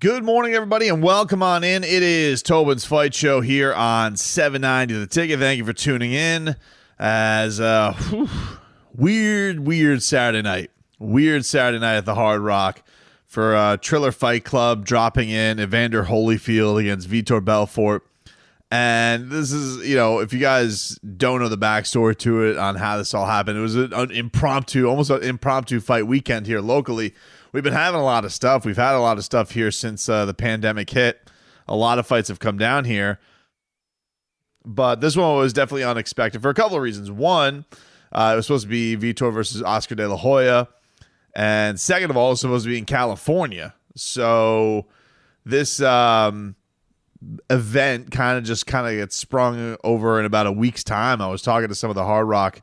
Good morning, everybody, and welcome on in. It is Tobin's Fight Show here on 790 The Ticket. Thank you for tuning in. As weird Saturday night. Weird Saturday night at the Hard Rock for Triller Fight Club dropping in Evander Holyfield against Vitor Belfort. And this is, if you guys don't know the backstory to it on how this all happened, it was almost an impromptu fight weekend here locally. We've been having a lot of stuff. We've had a lot of stuff here since the pandemic hit. A lot of fights have come down here. But this one was definitely unexpected for a couple of reasons. One, it was supposed to be Vitor versus Oscar De La Hoya. And second of all, it was supposed to be in California. So this event kind of gets sprung over in about a week's time. I was talking to some of the Hard Rock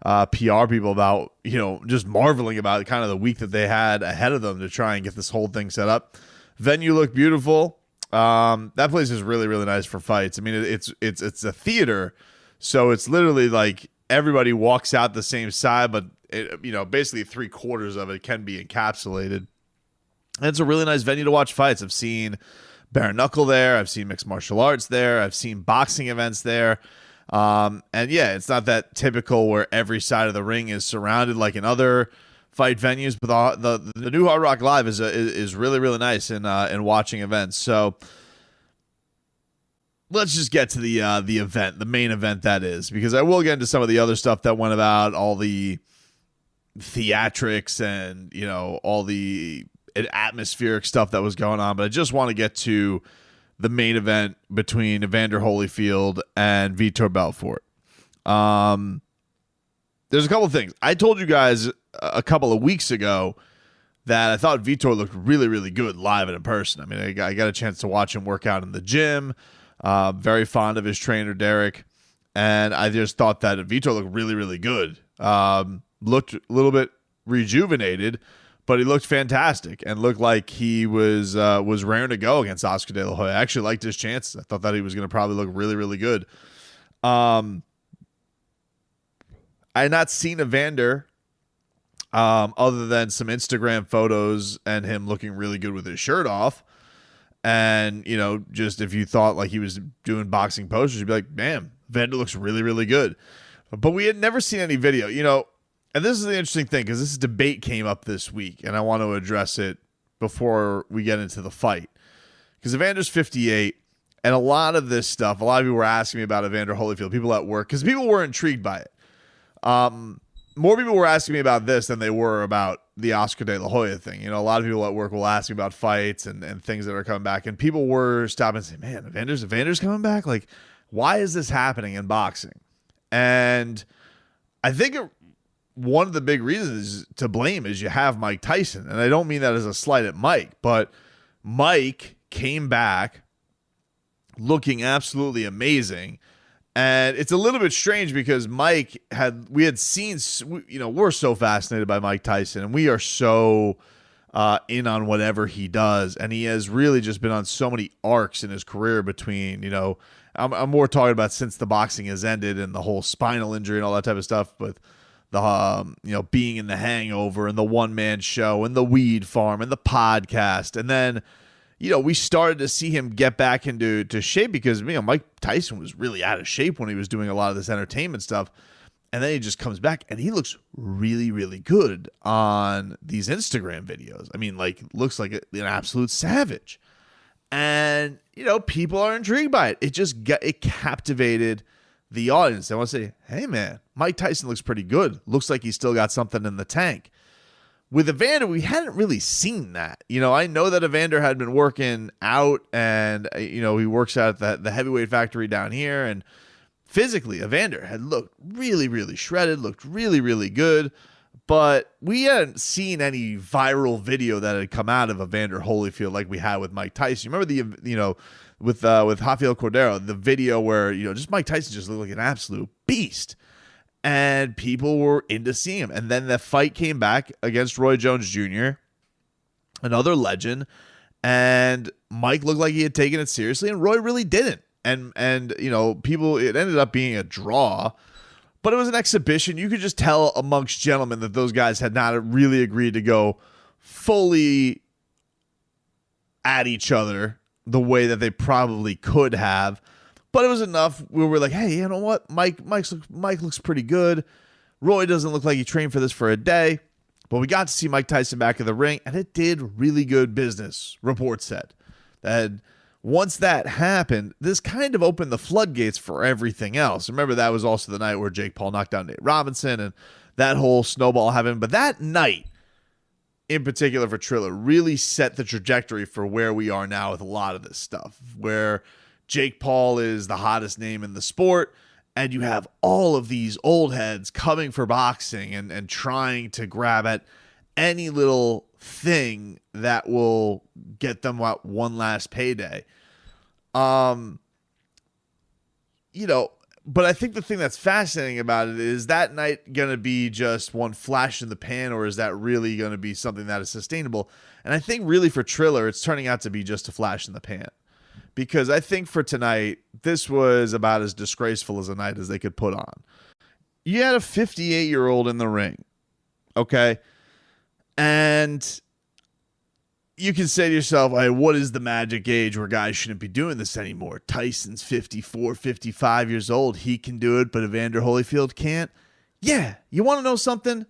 PR people about, just marveling about kind of the week that they had ahead of them to try and get this whole thing set up. Venue looked beautiful. That place is really, really nice for fights. I mean, it's a theater, so it's literally like everybody walks out the same side, but basically 3/4 of it can be encapsulated. And it's a really nice venue to watch fights. I've seen bare knuckle there. I've seen mixed martial arts there. I've seen boxing events there. And yeah, it's not that typical where every side of the ring is surrounded like in other fight venues, but the new Hard Rock Live is really, really nice in watching events. So let's just get to the event, the main event that is, because I will get into some of the other stuff that went about, all the theatrics and, all the atmospheric stuff that was going on. But I just want to get to the main event between Evander Holyfield and Vitor Belfort. There's a couple of things. I told you guys a couple of weeks ago that I thought Vitor looked really, really good live and in person. I mean, I got a chance to watch him work out in the gym. Very fond of his trainer, Derek. And I just thought that Vitor looked really, really good. Looked a little bit rejuvenated, but he looked fantastic and looked like he was raring to go against Oscar De La Hoya. I actually liked his chances. I thought that he was going to probably look really, really good. I had not seen Evander other than some Instagram photos and him looking really good with his shirt off. And, just if you thought like he was doing boxing posters, you'd be like, man, Evander looks really, really good. But we had never seen any video, And this is the interesting thing, because this debate came up this week, and I want to address it before we get into the fight. Because Evander's 58, and a lot of this stuff, a lot of people were asking me about Evander Holyfield, people at work, because people were intrigued by it. More people were asking me about this than they were about the Oscar De La Hoya thing. A lot of people at work will ask me about fights and things that are coming back, and people were stopping and saying, man, Evander's coming back? Like, why is this happening in boxing? And I think one of the big reasons to blame is you have Mike Tyson. And I don't mean that as a slight at Mike, but Mike came back looking absolutely amazing. And it's a little bit strange because we're so fascinated by Mike Tyson, and we are so in on whatever he does. And he has really just been on so many arcs in his career between, I'm more talking about since the boxing has ended and the whole spinal injury and all that type of stuff, but the being in The Hangover and the one-man show and the weed farm and the podcast. And then, we started to see him get back into shape because, Mike Tyson was really out of shape when he was doing a lot of this entertainment stuff. And then he just comes back and he looks really, really good on these Instagram videos. I mean, looks like an absolute savage. And, people are intrigued by it. It captivated the audience. I want to say, hey, man, Mike Tyson looks pretty good. Looks like he's still got something in the tank. With Evander, we hadn't really seen that. I know that Evander had been working out and, he works out at the heavyweight factory down here. And physically, Evander had looked really, really shredded, looked really, really good. But we hadn't seen any viral video that had come out of Evander Holyfield like we had with Mike Tyson. You remember with Rafael Cordero, the video where, just Mike Tyson just looked like an absolute beast. And people were into seeing him. And then the fight came back against Roy Jones Jr., another legend. And Mike looked like he had taken it seriously, and Roy really didn't. And it ended up being a draw. But it was an exhibition. You could just tell amongst gentlemen that those guys had not really agreed to go fully at each other the way that they probably could have. But it was enough where we're like, hey, you know what? Mike looks pretty good. Roy doesn't look like he trained for this for a day. But we got to see Mike Tyson back in the ring, and it did really good business, reports said. That once that happened, this kind of opened the floodgates for everything else. Remember, that was also the night where Jake Paul knocked down Nate Robinson and that whole snowball happened. But that night, in particular for Triller, really set the trajectory for where we are now with a lot of this stuff, where Jake Paul is the hottest name in the sport, and you have all of these old heads coming for boxing and trying to grab at any little thing that will get them one last payday. But I think the thing that's fascinating about it is that night going to be just one flash in the pan, or is that really going to be something that is sustainable? And I think really for Triller, it's turning out to be just a flash in the pan. Because I think for tonight, this was about as disgraceful as a night as they could put on. You had a 58-year-old in the ring, okay? And you can say to yourself, hey, what is the magic age where guys shouldn't be doing this anymore? Tyson's 54, 55 years old. He can do it, but Evander Holyfield can't. Yeah, you want to know something?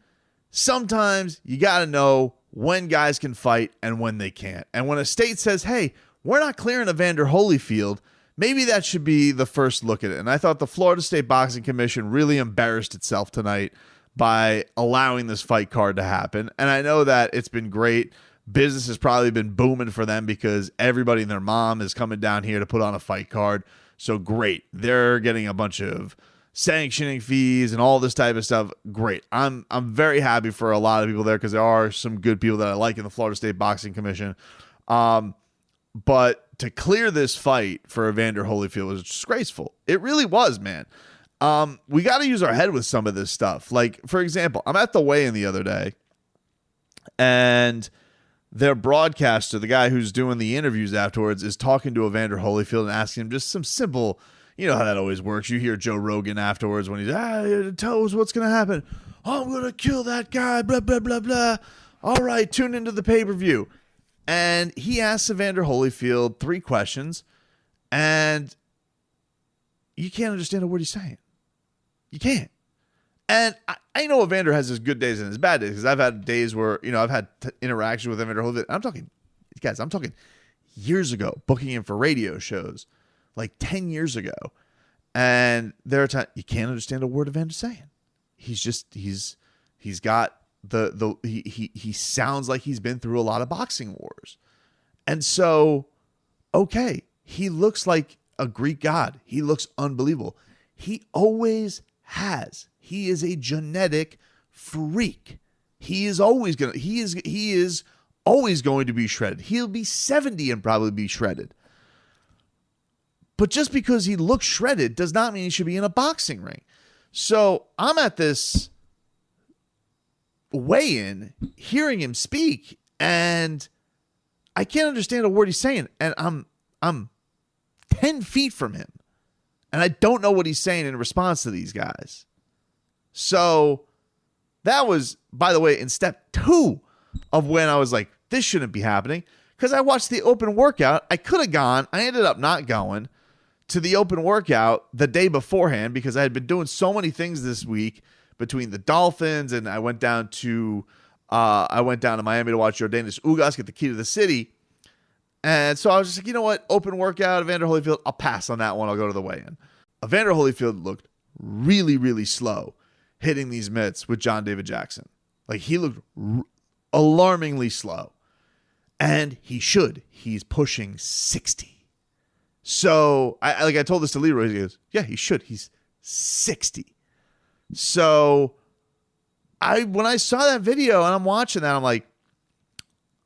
Sometimes you got to know when guys can fight and when they can't. And when a state says, hey, we're not clearing Evander Holyfield, maybe that should be the first look at it. And I thought the Florida State Boxing Commission really embarrassed itself tonight by allowing this fight card to happen. And I know that it's been great. Business has probably been booming for them because everybody and their mom is coming down here to put on a fight card. So great. They're getting a bunch of sanctioning fees and all this type of stuff. Great. I'm very happy for a lot of people there because there are some good people that I like in the Florida State Boxing Commission. But to clear this fight for Evander Holyfield was disgraceful. It really was, man. We got to use our head with some of this stuff. Like, for example, I'm at the weigh-in the other day, and their broadcaster, the guy who's doing the interviews afterwards, is talking to Evander Holyfield and asking him just some simple, you know how that always works. You hear Joe Rogan afterwards when he's, tell us what's going to happen. Oh, I'm going to kill that guy, blah, blah, blah, blah. All right, tune into the pay-per-view. And he asks Evander Holyfield 3 questions, and you can't understand a word he's saying. You can't. And I know Evander has his good days and his bad days because I've had days where, I've had interaction with Evander Holyfield. I'm talking years ago, booking him for radio shows, like 10 years ago. And there are times you can't understand a word Evander's saying. He's got he sounds like he's been through a lot of boxing wars. And so, okay, he looks like a Greek god. He looks unbelievable. He always has. He is a genetic freak. He is always going to be shredded. He'll be 70 and probably be shredded. But just because he looks shredded does not mean he should be in a boxing ring. So I'm at this weigh-in, hearing him speak, and I can't understand a word he's saying. And I'm 10 feet from him, and I don't know what he's saying in response to these guys. So that was, by the way, in step 2 of when I was like, this shouldn't be happening, because I watched the open workout. I could have gone. I ended up not going to the open workout the day beforehand because I had been doing so many things this week between the Dolphins, and I went down to Miami to watch Jordanis Ugas get the key to the city. And so I was just like, you know what? Open workout, Evander Holyfield, I'll pass on that one. I'll go to the weigh-in. Evander Holyfield looked really, really slow hitting these mitts with John David Jackson. Like, he looked alarmingly slow. And he should. He's pushing 60. So, I told this to Leroy. He goes, yeah, he should. He's 60. So, when I saw that video and I'm watching that, I'm like,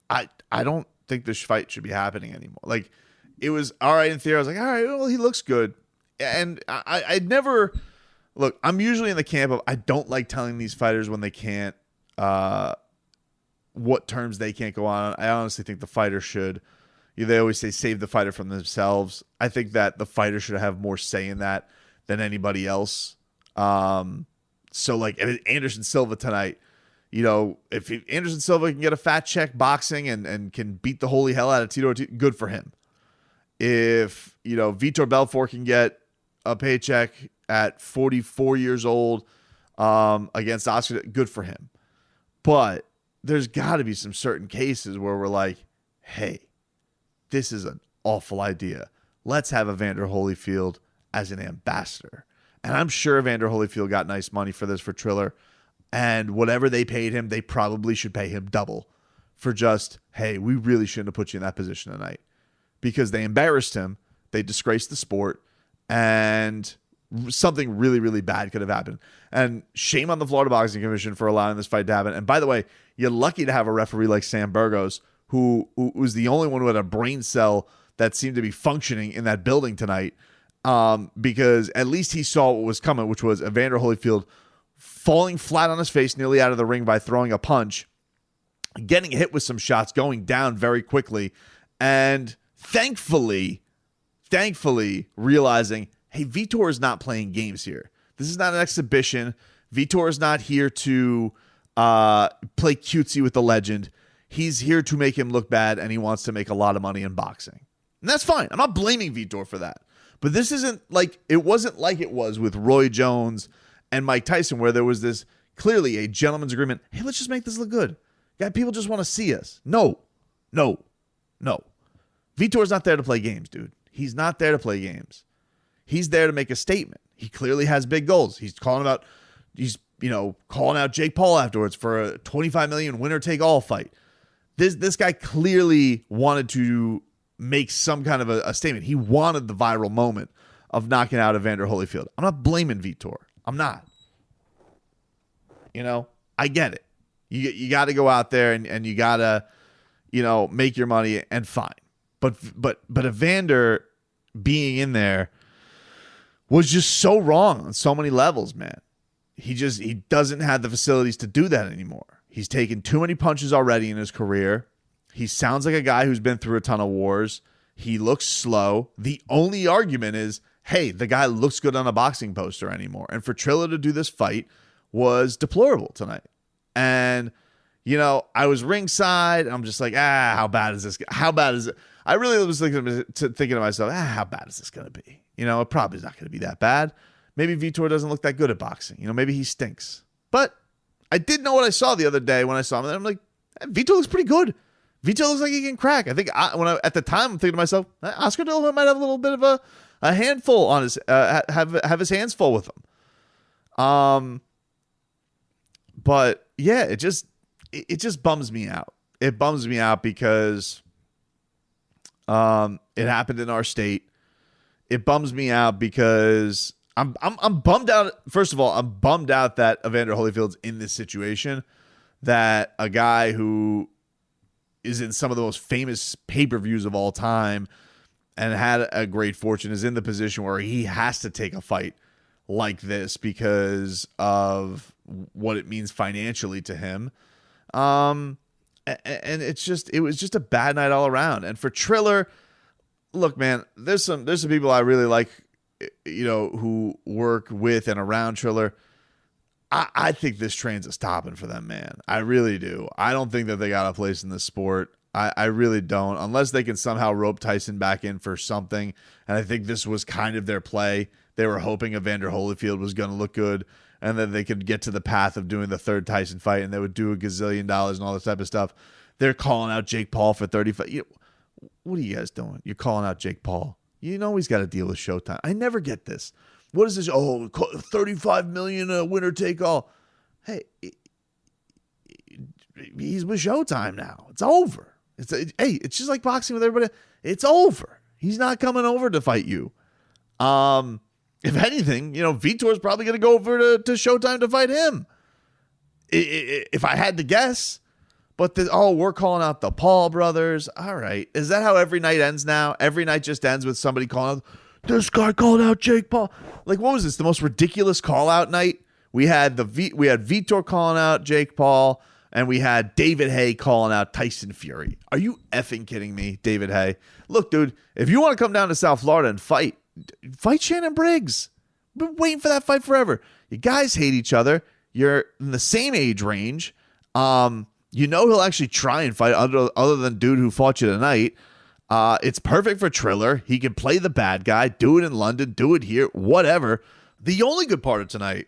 I don't think this fight should be happening anymore. Like, it was all right in theory. I was like, all right, well, he looks good. And I'd never... Look, I'm usually in the camp of I don't like telling these fighters when they can't, what terms they can't go on. I honestly think the fighter should. They always say save the fighter from themselves. I think that the fighter should have more say in that than anybody else. So like Anderson Silva tonight, if Anderson Silva can get a fat check boxing and can beat the holy hell out of Tito Ortiz, good for him. If, Vitor Belfort can get a paycheck at 44 years old against Oscar, good for him. But there's got to be some certain cases where we're like, hey, this is an awful idea. Let's have Evander Holyfield as an ambassador. And I'm sure Evander Holyfield got nice money for this for Triller. And whatever they paid him, they probably should pay him double for just, hey, we really shouldn't have put you in that position tonight. Because they embarrassed him, they disgraced the sport, and something really, really bad could have happened. And shame on the Florida Boxing Commission for allowing this fight to happen. And by the way, you're lucky to have a referee like Sam Burgos, who was the only one who had a brain cell that seemed to be functioning in that building tonight, because at least he saw what was coming, which was Evander Holyfield falling flat on his face nearly out of the ring by throwing a punch, getting hit with some shots, going down very quickly, and thankfully realizing, hey, Vitor is not playing games here. This is not an exhibition. Vitor is not here to play cutesy with the legend. He's here to make him look bad, and he wants to make a lot of money in boxing. And that's fine. I'm not blaming Vitor for that. But this isn't like, it wasn't like it was with Roy Jones and Mike Tyson, where there was this clearly a gentleman's agreement. Hey, let's just make this look good. Yeah, people just want to see us. No. Vitor's not there to play games, dude. He's not there to play games. He's there to make a statement. He clearly has big goals. He's calling out Jake Paul afterwards for a $25 million winner take all fight. This guy clearly wanted to make some kind of a statement. He wanted the viral moment of knocking out Evander Holyfield. I'm not blaming Vitor. I'm not. I get it. You got to go out there and you got to, make your money, and fine. But Evander being in there was just so wrong on so many levels, man. He doesn't have the facilities to do that anymore. He's taken too many punches already in his career. He sounds like a guy who's been through a ton of wars. He looks slow. The only argument is, hey, the guy looks good on a boxing poster anymore. And for Triller to do this fight was deplorable tonight. And, I was ringside. I'm just like, how bad is this? How bad is it? I really was thinking to myself, how bad is this going to be? It probably is not going to be that bad. Maybe Vitor doesn't look that good at boxing. Maybe he stinks. But I did know what I saw the other day when I saw him. And I'm like, Vitor looks pretty good. Vitor looks like he can crack. I think at the time, I'm thinking to myself, Oscar De La Hoya might have a little bit of a handful on his, have his hands full with him. But yeah, it just bums me out. It bums me out because it happened in our state. It bums me out because I'm bummed out. First of all, I'm bummed out that Evander Holyfield's in this situation, that a guy who is in some of the most famous pay-per-views of all time and had a great fortune is in the position where he has to take a fight like this because of what it means financially to him. And it was just a bad night all around. And for Triller, look, man, there's some people I really like, who work with and around Triller. I think this train's a stopping for them, man. I really do. I don't think that they got a place in this sport. I really don't, unless they can somehow rope Tyson back in for something. And I think this was kind of their play. They were hoping Evander Holyfield was going to look good, and then they could get to the path of doing the third Tyson fight, and they would do $1 gazillion and all this type of stuff. They're calling out Jake Paul for 35. What are you guys doing? You're calling out Jake Paul. He's got to deal with Showtime. I never get this. What is this? Oh, $35 million winner take all. Hey, he's with Showtime now. It's over. It's just like boxing with everybody. It's over. He's not coming over to fight you. If anything, Vitor's probably going to go over to Showtime to fight him. If I had to guess. But we're calling out the Paul brothers. All right. Is that how every night ends now? Every night just ends with somebody calling out, this guy called out Jake Paul. Like, what was this? The most ridiculous call out night? We had Vitor calling out Jake Paul, and we had David Haye calling out Tyson Fury. Are you effing kidding me, David Haye? Look, dude, if you want to come down to South Florida and fight Shannon Briggs. I've been waiting for that fight forever. You guys hate each other. You're in the same age range. He'll actually try and fight other than dude who fought you tonight. It's perfect for Triller. He can play the bad guy, do it in London, do it here, whatever. The only good part of tonight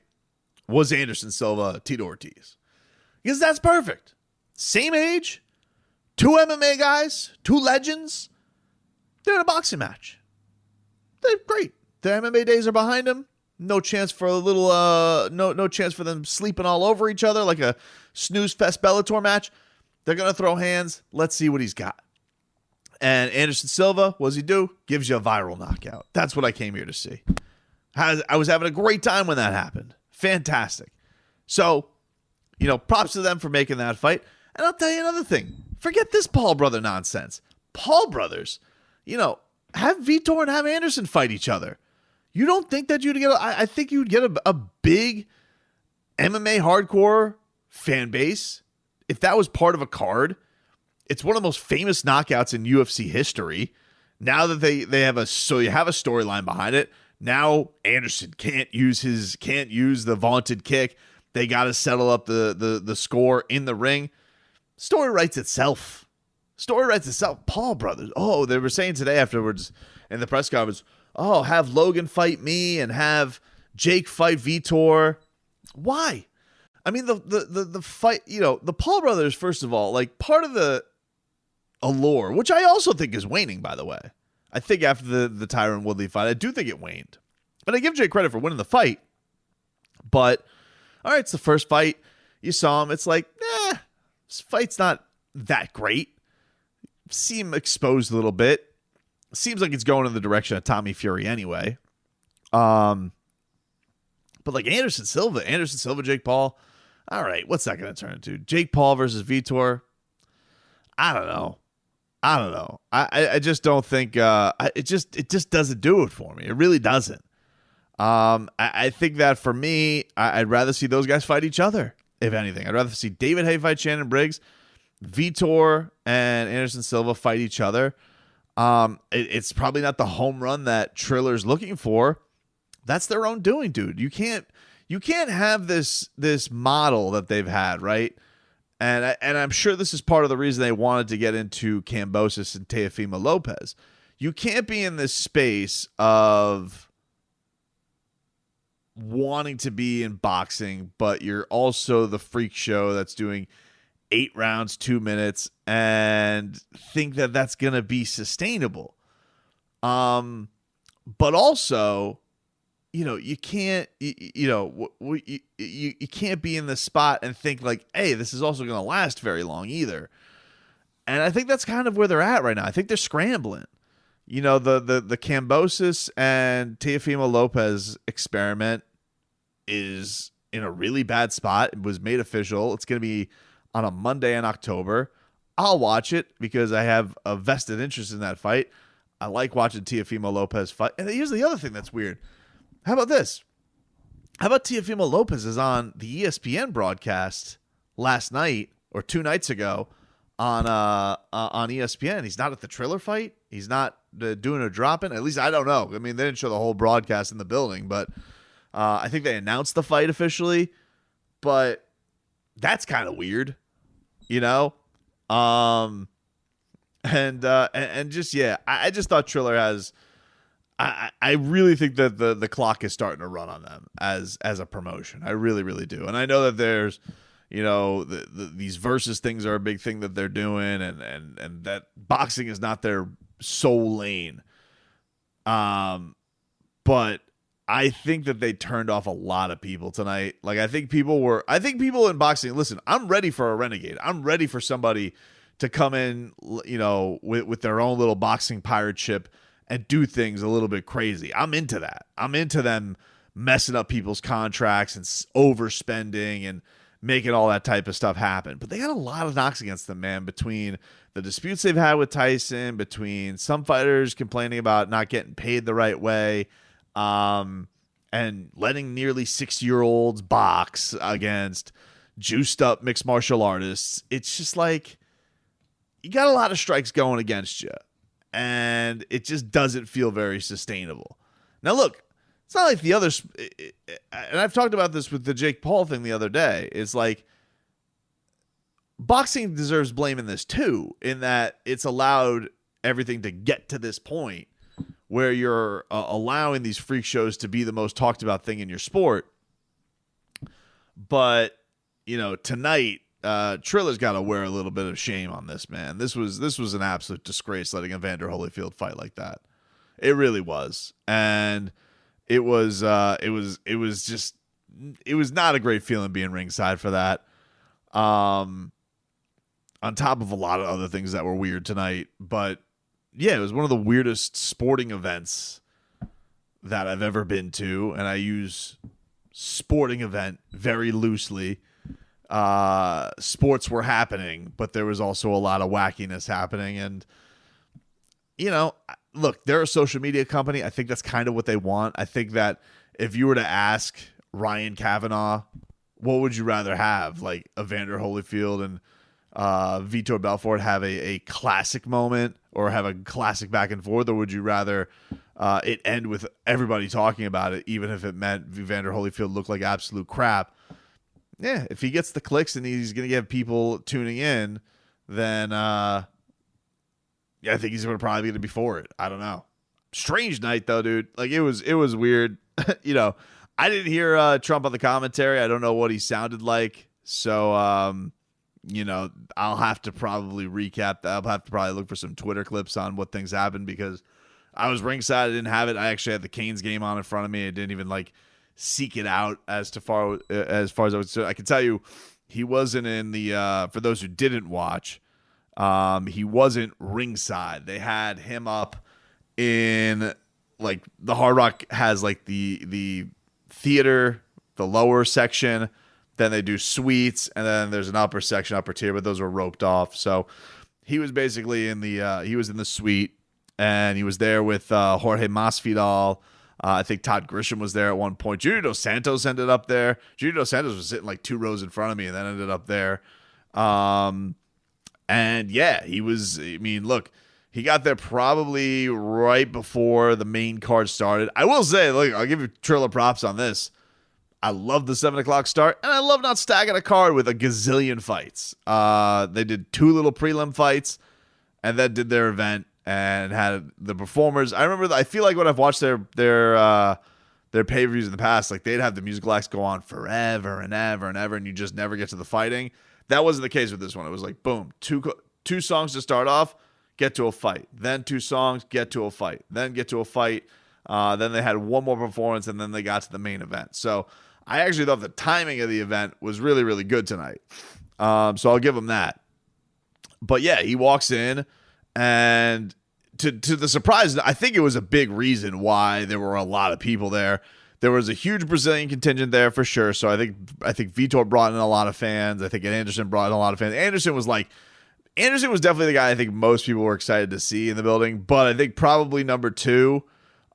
was Anderson Silva, Tito Ortiz. Because that's perfect. Same age, 2 MMA guys, 2 legends. They're in a boxing match. They're great. Their MMA days are behind them. No chance for no chance for them sleeping all over each other like a snooze fest Bellator match. They're going to throw hands. Let's see what he's got. And Anderson Silva, what does he do? Gives you a viral knockout. That's what I came here to see. I was having a great time when that happened. Fantastic. So, props to them for making that fight. And I'll tell you another thing. Forget this Paul brother nonsense. Paul brothers, have Vitor and have Anderson fight each other. You don't think that you'd get I think you'd get a big MMA hardcore fan base if that was part of a card. It's one of the most famous knockouts in UFC history. Now that they have you have a storyline behind it. Now Anderson can't use the vaunted kick. They got to settle up the score in the ring. Story writes itself. Paul brothers. Oh, they were saying today afterwards in the press conference, have Logan fight me and have Jake fight Vitor. Why? I mean, the fight, the Paul brothers, first of all, like part of the allure, which I also think is waning, by the way. I think after the Tyron Woodley fight, I do think it waned. And I give Jake credit for winning the fight. But, all right, it's the first fight. You saw him. It's like, this fight's not that great. See him exposed a little bit. Seems like it's going in the direction of Tommy Fury anyway. But like Anderson Silva, Jake Paul. All right, what's that going to turn into? Jake Paul versus Vitor? I don't know. I just don't think it just doesn't do it for me. It really doesn't. I think that for me, I'd rather see those guys fight each other. If anything, I'd rather see David Haye fight Shannon Briggs, Vitor and Anderson Silva fight each other. It's probably not the home run that Triller's looking for. That's their own doing, dude. You can't have this model that they've had, right? And I'm sure this is part of the reason they wanted to get into Kambosos and Teofimo Lopez. You can't be in this space of wanting to be in boxing, but you're also the freak show that's doing 8 rounds, 2 minutes, and think that that's going to be sustainable. But also, you can't, you can't be in this spot and think like, hey, this is also going to last very long either. And I think that's kind of where they're at right now. I think they're scrambling. The Kambosos and Teofimo Lopez experiment is in a really bad spot. It was made official. It's going to be on a Monday in October. I'll watch it because I have a vested interest in that fight. I like watching Teofimo Lopez fight. And here's the other thing that's weird. How about this? How about Teofimo Lopez is on the ESPN broadcast last night or 2 nights ago on ESPN. He's not at the Triller fight. He's not doing a drop-in. At least I don't know. I mean, they didn't show the whole broadcast in the building, but I think they announced the fight officially. But that's kind of weird, and just, yeah, I just thought Triller has, I really think that the clock is starting to run on them as a promotion. I really, really do. And I know that there's, these versus things are a big thing that they're doing, and that boxing is not their sole lane. But I think that they turned off a lot of people tonight. Like, I think people in boxing, listen, I'm ready for a renegade. I'm ready for somebody to come in, with their own little boxing pirate ship and do things a little bit crazy. I'm into that. I'm into them messing up people's contracts and overspending and making all that type of stuff happen. But they got a lot of knocks against them, man, between the disputes they've had with Tyson, between some fighters complaining about not getting paid the right way, and letting nearly 6-year-olds box against juiced up mixed martial artists. It's just like, you got a lot of strikes going against you, and it just doesn't feel very sustainable. Now, look, it's not like the others, and I've talked about this with the Jake Paul thing the other day. It's like, boxing deserves blame in this too, in that it's allowed everything to get to this point where you're allowing these freak shows to be the most talked about thing in your sport. But, tonight, Triller's got to wear a little bit of shame on this, man. This was an absolute disgrace letting Evander Holyfield fight like that. It really was. And it was not a great feeling being ringside for that. On top of a lot of other things that were weird tonight. But yeah, it was one of the weirdest sporting events that I've ever been to. And I use sporting event very loosely. Sports were happening, but there was also a lot of wackiness happening. And, look, they're a social media company. I think that's kind of what they want. I think that if you were to ask Ryan Kavanaugh, what would you rather have? Like Evander Holyfield and Vitor Belfort have a classic moment or have a classic back and forth, or would you rather it end with everybody talking about it, even if it meant Evander Holyfield looked like absolute crap? Yeah, if he gets the clicks and he's going to get people tuning in, then I think he's probably going to be for it. I don't know. Strange night though, dude. Like it was weird. I didn't hear Trump on the commentary. I don't know what he sounded like. So, I'll have to probably recap that. I'll have to probably look for some Twitter clips on what things happened because I was ringside. I didn't have it. I actually had the Canes game on in front of me. I didn't even seek it out as far as I was. I can tell you, he wasn't in the. For those who didn't watch, he wasn't ringside. They had him up in the Hard Rock has the theater, the lower section. Then they do suites, and then there's an upper section, upper tier, but those were roped off. So he was basically in the suite, and he was there with Jorge Masvidal. I think Todd Grisham was there at one point. Junior Dos Santos ended up there. Junior Dos Santos was sitting 2 rows in front of me, and then ended up there. And yeah, he was. I mean, look, he got there probably right before the main card started. I will say, look, I'll give you Triller props on this. I love the 7 o'clock start, and I love not stacking a card with a gazillion fights. They did 2 little prelim fights, and then did their event and had the performers. I feel like when I've watched their pay-per-views in the past, they'd have the musical acts go on forever and ever and ever, and you just never get to the fighting. That wasn't the case with this one. It was boom, two songs to start off, get to a fight. Then 2 songs, get to a fight. Then get to a fight. Then they had one more performance, and then they got to the main event. So I actually thought the timing of the event was really, really good tonight. So I'll give him that. But yeah, he walks in, and to the surprise, I think it was a big reason why there were a lot of people there. There was a huge Brazilian contingent there for sure. So I think Vitor brought in a lot of fans. I think Anderson brought in a lot of fans. Anderson was definitely the guy I think most people were excited to see in the building. But I think probably number 2.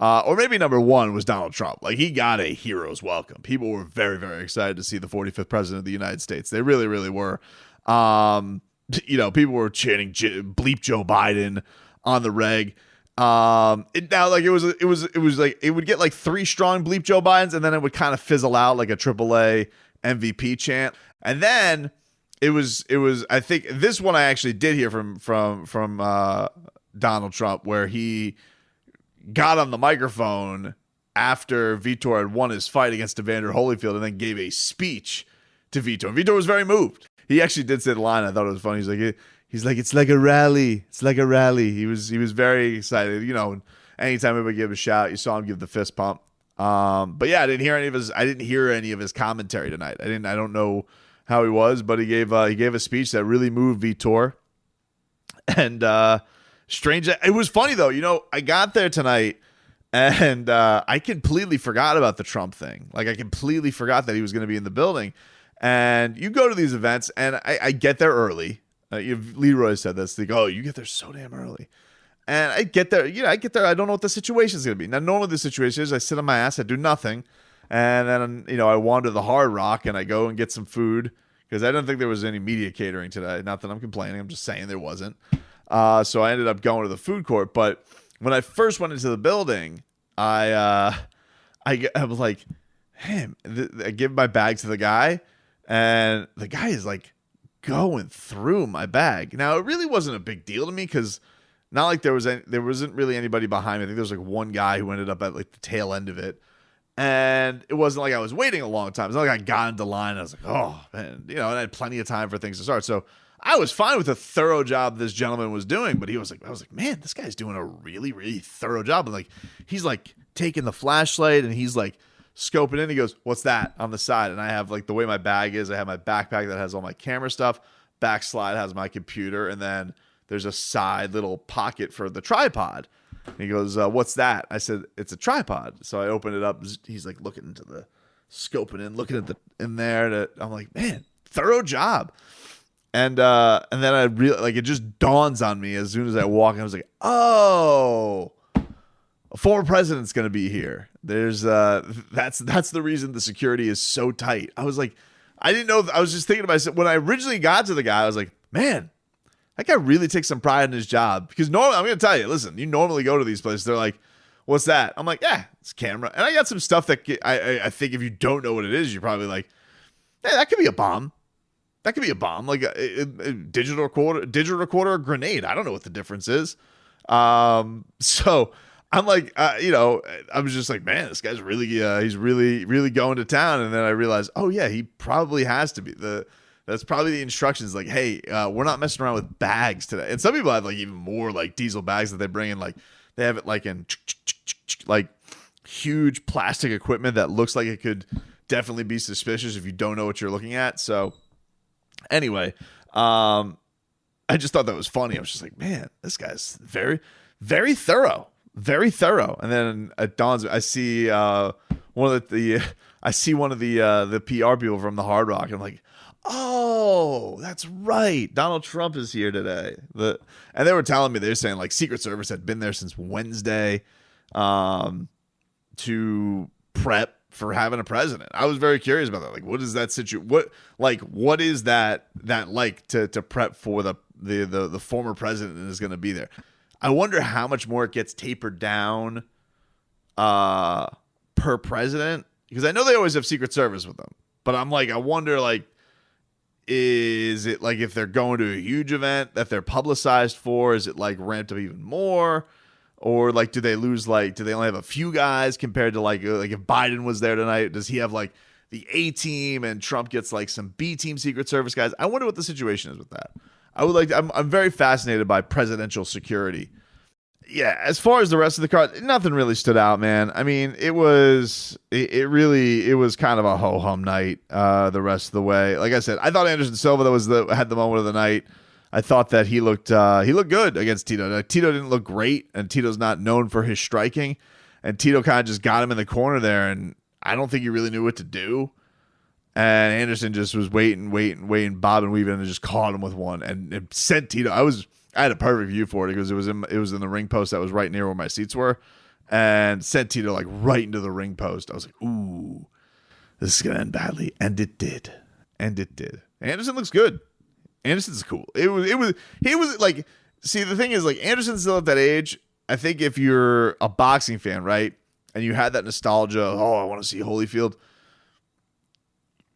Or maybe number 1 was Donald Trump. He got a hero's welcome. People were very, very excited to see the 45th president of the United States. They really, really were. People were chanting "Bleep Joe Biden" on the reg. It would get 3 strong "Bleep Joe Bidens," and then it would kind of fizzle out like a AAA MVP chant. And then it was. I think this one I actually did hear from Donald Trump, where he got on the microphone after Vitor had won his fight against Evander Holyfield and then gave a speech to Vitor. And Vitor was very moved. He actually did say the line. I thought it was funny. He's like, it's like a rally. It's like a rally. He was very excited. Anytime anybody give a shout, you saw him give the fist pump. But yeah, I didn't hear any of his commentary tonight. I don't know how he was, but he gave a speech that really moved Vitor. And strange. It was funny though. I got there tonight and I completely forgot about the Trump thing. I completely forgot that he was going to be in the building. And you go to these events, and I get there early. Leroy said this. They go, "Oh, you get there so damn early." And I get there. I get there. I don't know what the situation is going to be. Now, normally the situation is I sit on my ass, I do nothing, and then I wander the Hard Rock and I go and get some food because I don't think there was any media catering today. Not that I'm complaining. I'm just saying there wasn't. So I ended up going to the food court. But when I first went into the building, I was like, "Hey," I give my bag to the guy, and the guy is going through my bag. Now, it really wasn't a big deal to me because not like there wasn't really anybody behind me. I think there was like one guy who ended up at like the tail end of it. And it wasn't like I was waiting a long time. It's not like I got into line and I was like, oh, man, and I had plenty of time for things to start. So I was fine with the thorough job this gentleman was doing, but I was like, man, this guy's doing a really, really thorough job. And like, he's like taking the flashlight and he's like scoping in. He goes, what's that on the side? And I have like the way my bag is, I have my backpack that has all my camera stuff. Back slide has my computer. And then there's a side little pocket for the tripod. And he goes, what's that? I said, it's a tripod. So I opened it up. He's like looking into the scoping in, looking at in there. I'm like, man, thorough job. And then I really like it just dawns on me as soon as I walk. I was like, oh, a former president's going to be here. There's that's the reason the security is so tight. I was like, I didn't know. I was just thinking to myself when I originally got to the guy, I was like, man, that guy really takes some pride in his job. Because normally, I'm going to tell you, listen, you normally go to these places. They're like, what's that? I'm like, yeah, it's camera. And I got some stuff that I think if you don't know what it is, you're probably like, hey, that could be a bomb. That could be a bomb, like a digital recorder, or grenade. I don't know what the difference is. So I'm like, I was just like, man, this guy's really, he's really, really going to town. And then I realized, oh yeah, he probably has to be that's probably the instructions. Like, hey, we're not messing around with bags today. And some people have like even more like diesel bags that they bring in. Like they have it like in like huge plastic equipment that looks like it could definitely be suspicious if you don't know what you're looking at. So anyway, I just thought that was funny. I was just like, man, this guy's very, very thorough, very thorough. And then it dawns, I see one of the PR people from the Hard Rock. And I'm like, oh, that's right. Donald Trump is here today. And they were telling me, they were saying like Secret Service had been there since Wednesday to prep for having a president. I was very curious about that. Like, what is that situation? What is that like to prep for the former president that is going to be there? I wonder how much more it gets tapered down per president, because I know they always have Secret Service with them. But I'm like, I wonder, like, is it like if they're going to a huge event that they're publicized for, is it like ramped up even more? Or like, do they only have a few guys compared to like if Biden was there tonight? Does he have like the A team and Trump gets like some B team Secret Service guys? I wonder what the situation is with that. I'm very fascinated by presidential security. Yeah, as far as the rest of the card, nothing really stood out, man. I mean, it was kind of a ho-hum night the rest of the way. Like I said, I thought Anderson Silva had the moment of the night. I thought that he looked good against Tito. Now, Tito didn't look great, and Tito's not known for his striking. And Tito kind of just got him in the corner there, and I don't think he really knew what to do. And Anderson just was waiting, bob and weaving, and just caught him with one and sent Tito. I had a perfect view for it because it was in the ring post that was right near where my seats were, and sent Tito like right into the ring post. I was like, ooh, this is gonna end badly, and it did. Anderson looks good. Anderson's cool. He was like, see, the thing is, like, Anderson's still at that age. I think if you're a boxing fan, right, and you had that nostalgia, I want to see Holyfield.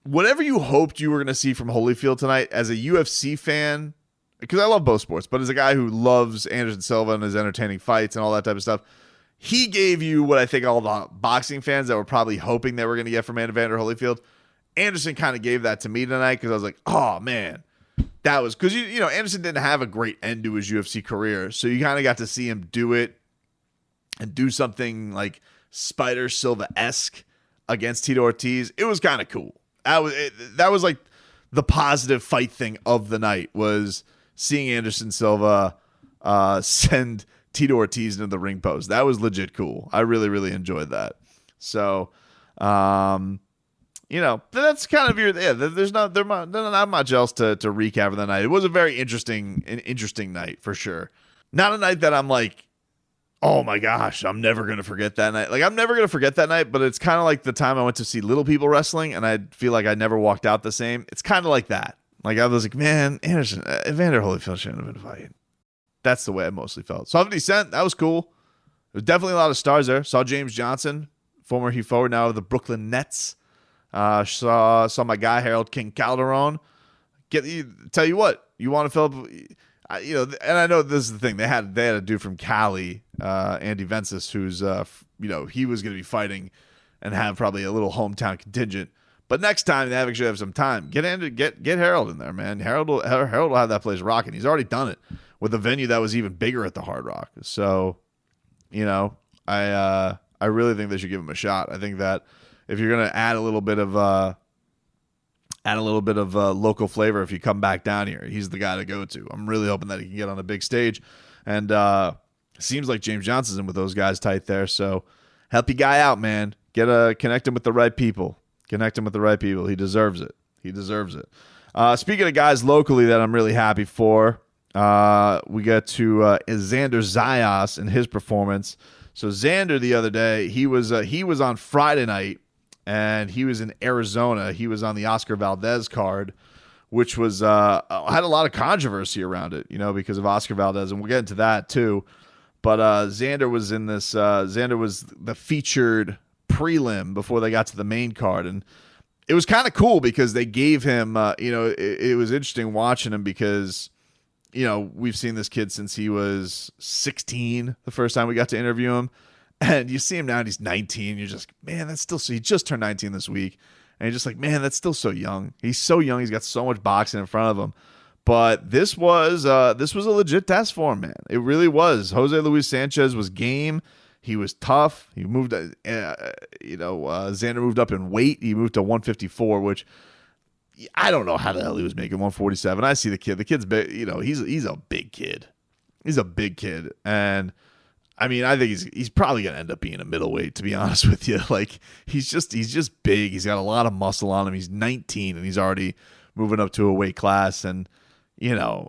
Whatever you hoped you were going to see from Holyfield tonight, as a UFC fan, because I love both sports, but as a guy who loves Anderson Silva and his entertaining fights and all that type of stuff, he gave you what I think all the boxing fans that were probably hoping they were going to get from Evander Holyfield. Anderson kind of gave that to me tonight because I was like, oh, man. That was because, Anderson didn't have a great end to his UFC career. So you kind of got to see him do it and do something like Spider Silva-esque against Tito Ortiz. It was kind of cool. That was like the positive fight thing of the night, was seeing Anderson Silva send Tito Ortiz into the ring post. That was legit cool. I really, really enjoyed that. So, that's kind of there's not much else to recap of the night. It was a very interesting night for sure. Not a night that I'm like, oh my gosh, I'm never going to forget that night. Like, I'm never going to forget that night, but it's kind of like the time I went to see Little People Wrestling and I feel like I never walked out the same. It's kind of like that. Like, I was like, man, Evander Holyfield shouldn't have been fighting. That's the way I mostly felt. Saw 50 Cent. That was cool. There was definitely a lot of stars there. Saw James Johnson, former Hugh Forward, now of the Brooklyn Nets. Saw my guy Harold King Calderon. tell you what, you want to fill up, and I know this is the thing. They had a dude from Cali, Andy Vences, who's he was going to be fighting and have probably a little hometown contingent. But next time they actually have some time, get Harold in there, man. Harold will have that place rocking. He's already done it with a venue that was even bigger at the Hard Rock. So, I really think they should give him a shot. I think that if you're gonna add a little bit of local flavor, if you come back down here, he's the guy to go to. I'm really hoping that he can get on a big stage, and seems like James Johnson's in with those guys tight there. So help your guy out, man. Connect him with the right people. He deserves it. Speaking of guys locally that I'm really happy for, we get to Xander Zayas and his performance. So Xander the other day, he was on Friday night, and he was in Arizona. He was on the Oscar Valdez card, which was had a lot of controversy around it, because of Oscar Valdez, and we'll get into that too. But Xander was in this. Xander was the featured prelim before they got to the main card, and it was kind of cool because they gave him. It was interesting watching him because we've seen this kid since he was 16 the first time we got to interview him. And you see him now and he's 19. You're just, man, that's still so. He just turned 19 this week. And you're just like, man, that's still so young. He's so young. He's got so much boxing in front of him. But this was a legit test for him, man. It really was. Jose Luis Sanchez was game. He was tough. He moved, Xander moved up in weight. He moved to 154, which I don't know how the hell he was making 147. I see the kid. The kid's big. He's a big kid. He's a big kid. And I mean, I think he's probably going to end up being a middleweight, to be honest with you. Like, he's just big. He's got a lot of muscle on him. He's 19 and he's already moving up to a weight class. And, I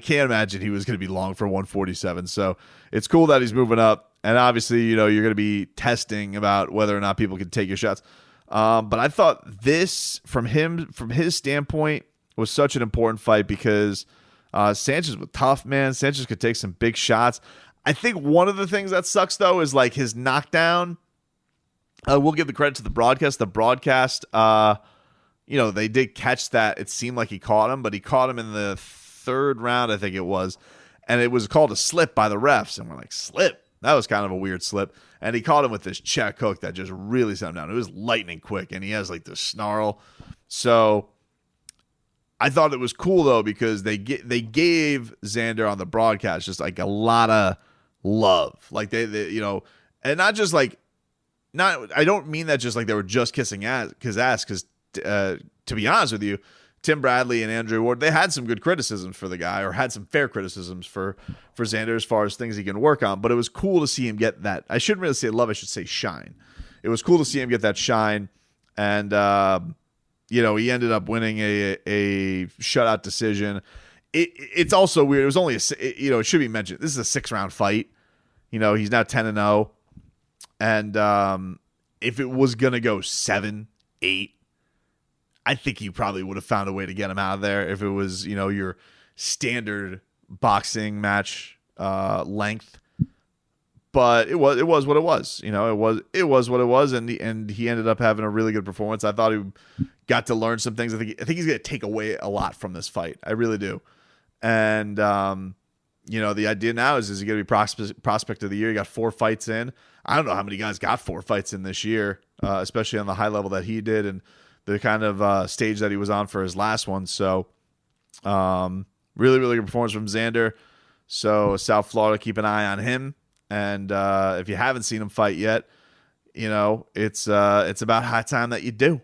can't imagine he was going to be long for 147. So it's cool that he's moving up. And obviously, you're going to be testing about whether or not people can take your shots. But I thought this, from his standpoint, was such an important fight because Sanchez was tough, man. Sanchez could take some big shots. I think one of the things that sucks, though, is like his knockdown. We'll give the credit to the broadcast. The broadcast, they did catch that. It seemed like he caught him, but he caught him in the third round, I think it was. And it was called a slip by the refs. And we're like, slip? That was kind of a weird slip. And he caught him with this check hook that just really sent him down. It was lightning quick, and he has like this snarl. So I thought it was cool, though, because they gave Xander on the broadcast just like a lot of love. Like they and not just like, I don't mean that just like they were just kissing his ass, because to be honest with you, Tim Bradley and Andrew Ward, they had some good criticisms for the guy, or had some fair criticisms for Xander as far as things he can work on. But it was cool to see him get that. I shouldn't really say love, I should say shine. It was cool to see him get that shine. And, he ended up winning a shutout decision. It's also weird. It was only it should be mentioned, this is a 6-round fight. He's now 10-0. And if it was going to go 7-8, I think he probably would have found a way to get him out of there if it was, your standard boxing match length. But it was what it was. It was what it was, and he ended up having a really good performance. I thought he got to learn some things. I think he's going to take away a lot from this fight. I really do. And the idea now is he going to be prospect of the year? He got 4 fights in. I don't know how many guys got 4 fights in this year, especially on the high level that he did, and the kind of stage that he was on for his last one. So really, really good performance from Xander. So South Florida, keep an eye on him. And if you haven't seen him fight yet, it's about high time that you do.